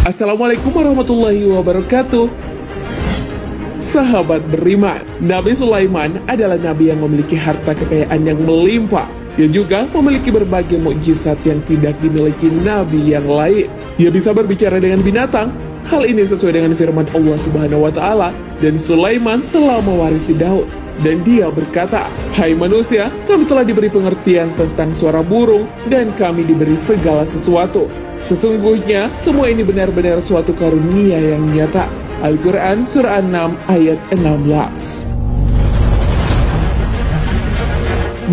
Assalamualaikum warahmatullahi wabarakatuh. Sahabat beriman, Nabi Sulaiman adalah nabi yang memiliki harta kekayaan yang melimpah. Dia juga memiliki berbagai mukjizat yang tidak dimiliki nabi yang lain. Dia bisa berbicara dengan binatang. Hal ini sesuai dengan firman Allah Subhanahu wa taala, dan Sulaiman telah mewarisi Daud. Dan dia berkata, "Hai manusia, kami telah diberi pengertian tentang suara burung, dan kami diberi segala sesuatu. Sesungguhnya, semua ini benar-benar suatu karunia yang nyata." Al-Quran Surah 6 ayat 16.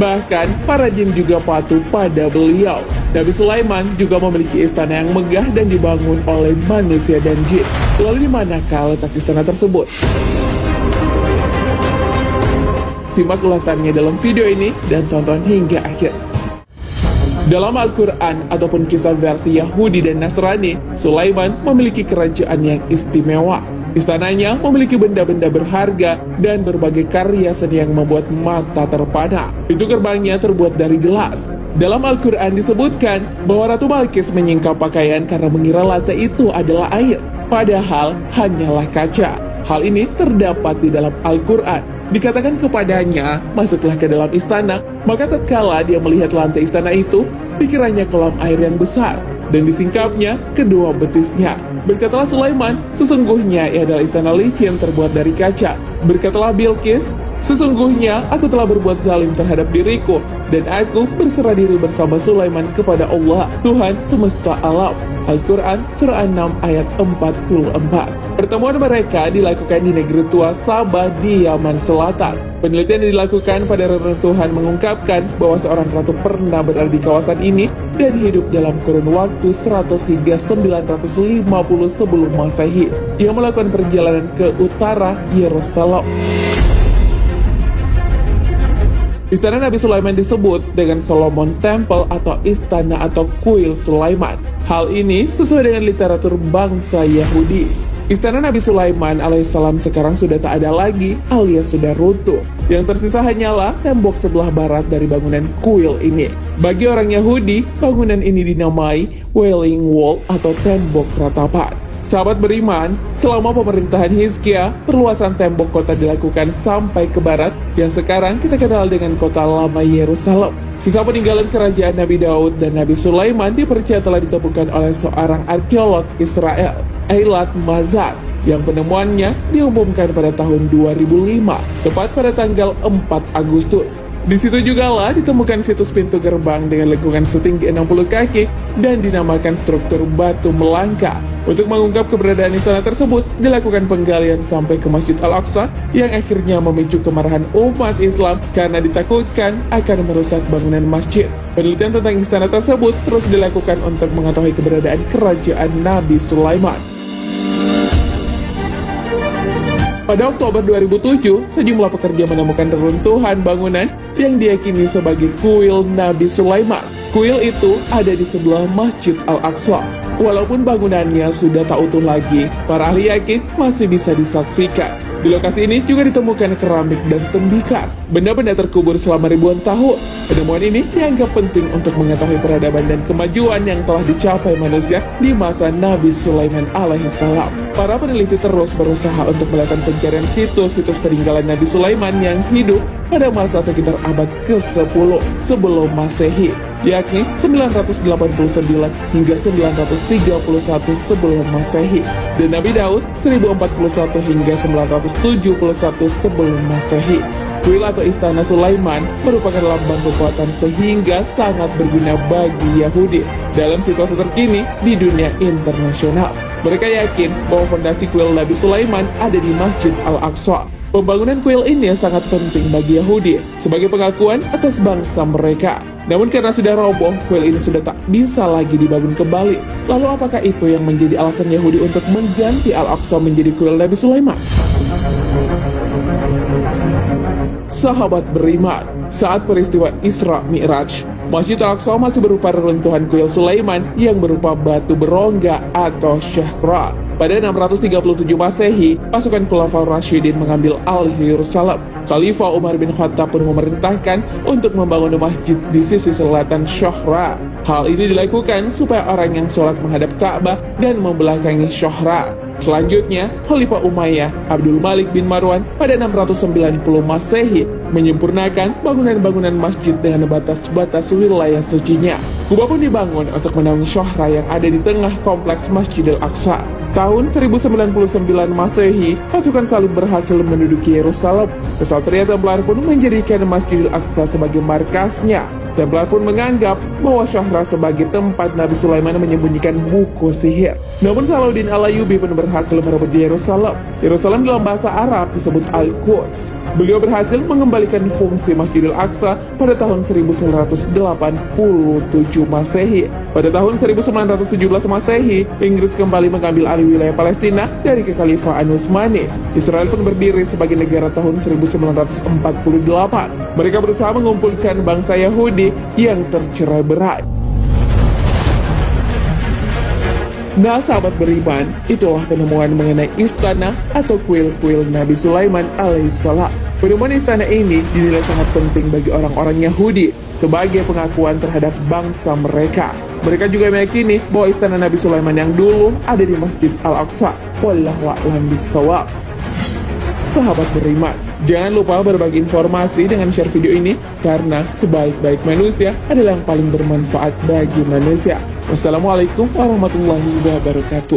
Bahkan, para jin juga patuh pada beliau. Nabi Sulaiman juga memiliki istana yang megah dan dibangun oleh manusia dan jin. Lalu di manakah letak istana tersebut? Simak ulasannya dalam video ini dan tonton hingga akhir. Dalam Al-Quran ataupun kisah versi Yahudi dan Nasrani, Sulaiman memiliki kerajaan yang istimewa. Istananya memiliki benda-benda berharga dan berbagai karya seni yang membuat mata terpana. Pintu gerbangnya terbuat dari gelas. Dalam Al-Quran disebutkan bahwa Ratu Balkis menyingkap pakaian karena mengira lantai itu adalah air, padahal hanyalah kaca. Hal ini terdapat di dalam Al-Quran. Dikatakan kepadanya, masuklah ke dalam istana, maka tatkala dia melihat lantai istana itu, dikiranya kolam air yang besar, dan disingkapnya kedua betisnya. Berkatalah Sulaiman, sesungguhnya ia adalah istana licin terbuat dari kaca. Berkatalah Bilqis, sesungguhnya aku telah berbuat zalim terhadap diriku, dan aku berserah diri bersama Sulaiman kepada Allah, Tuhan semesta alam. Al-Quran Surah 6 ayat 44. Pertemuan mereka dilakukan di negeri tua Sabah di Yaman Selatan. Penelitian yang dilakukan pada reruntuhan mengungkapkan bahwa seorang ratu pernah berada di kawasan ini dan hidup dalam kurun waktu 100 hingga 950 sebelum Masehi. Ia melakukan perjalanan ke utara Yerusalem. Istana Nabi Sulaiman disebut dengan Solomon Temple atau istana atau kuil Sulaiman. Hal ini sesuai dengan literatur bangsa Yahudi. Istana Nabi Sulaiman alaihissalam sekarang sudah tak ada lagi alias sudah runtuh. Yang tersisa hanyalah tembok sebelah barat dari bangunan kuil ini. Bagi orang Yahudi, bangunan ini dinamai Wailing Wall atau tembok ratapan. Sahabat beriman, selama pemerintahan Hizkia, perluasan tembok kota dilakukan sampai ke barat yang sekarang kita kenal dengan kota lama Yerusalem. Sisa peninggalan kerajaan Nabi Daud dan Nabi Sulaiman dipercaya telah ditemukan oleh seorang arkeolog Israel, Eilat Mazar, yang penemuannya diumumkan pada tahun 2005, tepat pada tanggal 4 Agustus. Di situ juga lah ditemukan situs pintu gerbang dengan lengkungan setinggi 60 kaki dan dinamakan struktur batu melangkah. Untuk mengungkap keberadaan istana tersebut, dilakukan penggalian sampai ke Masjid Al-Aqsa yang akhirnya memicu kemarahan umat Islam karena ditakutkan akan merusak bangunan masjid. Penelitian tentang istana tersebut terus dilakukan untuk mengetahui keberadaan kerajaan Nabi Sulaiman. Pada Oktober 2007, sejumlah pekerja menemukan reruntuhan bangunan yang diyakini sebagai kuil Nabi Sulaiman. Kuil itu ada di sebelah Masjid Al-Aqsa. Walaupun bangunannya sudah tak utuh lagi, para ahli yakin masih bisa disaksikan. Di lokasi ini juga ditemukan keramik dan tembikar, benda-benda terkubur selama ribuan tahun. Penemuan ini dianggap penting untuk mengetahui peradaban dan kemajuan yang telah dicapai manusia di masa Nabi Sulaiman alaihissalam. Para peneliti terus berusaha untuk melakukan pencarian situs-situs peninggalan Nabi Sulaiman yang hidup pada masa sekitar abad ke-10 sebelum Masehi, yakni 989 hingga 931 sebelum Masehi, dan Nabi Daud 1041 hingga 971 sebelum Masehi. Kuil atau Istana Sulaiman merupakan lambang kekuatan sehingga sangat berguna bagi Yahudi dalam situasi terkini di dunia internasional. Mereka yakin bahwa fondasi kuil Nabi Sulaiman ada di Masjid Al-Aqsa. Pembangunan kuil ini sangat penting bagi Yahudi sebagai pengakuan atas bangsa mereka. Namun karena sudah roboh, kuil ini sudah tak bisa lagi dibangun kembali. Lalu apakah itu yang menjadi alasan Yahudi untuk mengganti Al-Aqsa menjadi kuil Nabi Sulaiman? Sahabat beriman, saat peristiwa Isra Mi'raj, Masjid Al-Aqsa masih berupa reruntuhan kuil Sulaiman yang berupa batu berongga atau syahra. Pada 637 Masehi, pasukan Khulafaur Rasyidin mengambil alih Yerusalem. Khalifah Umar bin Khattab pun memerintahkan untuk membangun masjid di sisi selatan Shohra. Hal ini dilakukan supaya orang yang sholat menghadap Ka'bah dan membelakangi Shohra. Selanjutnya, Khalifah Umayyah Abdul Malik bin Marwan pada 690 Masehi menyempurnakan bangunan-bangunan masjid dengan batas-batas wilayah sucinya. Kubah pun dibangun untuk menaungi Shohra yang ada di tengah kompleks Masjidil Aqsa. Tahun 1099 Masehi, pasukan salib berhasil menduduki Yerusalem. Kesatria Templar pun menjadikan Masjidil Aqsa sebagai markasnya. Templar pun menganggap bahwa Shohra sebagai tempat Nabi Sulaiman menyembunyikan buku sihir. Namun Salahuddin Al-Ayyubi pun berhasil merebut Yerusalem. Yerusalem dalam bahasa Arab disebut Al-Quds. Beliau berhasil mengembalikan fungsi Masjidil Aqsa pada tahun 1987 Masehi. Pada tahun 1917 Masehi, Inggris kembali mengambil alih wilayah Palestina dari Kekhalifahan Utsmani. Israel pun berdiri sebagai negara tahun 1948. Mereka berusaha mengumpulkan bangsa Yahudi yang tercerai berai. Nah, sahabat beriman, itulah penemuan mengenai istana atau kuil-kuil Nabi Sulaiman alaihissalam. Penemuan istana ini dinilai sangat penting bagi orang-orang Yahudi sebagai pengakuan terhadap bangsa mereka. Mereka juga meyakini bahwa istana Nabi Sulaiman yang dulu ada di Masjid Al-Aqsa. Wallahu a'lam bishawab. Sahabat beriman, jangan lupa berbagi informasi dengan share video ini karena sebaik-baik manusia adalah yang paling bermanfaat bagi manusia. Wassalamualaikum warahmatullahi wabarakatuh.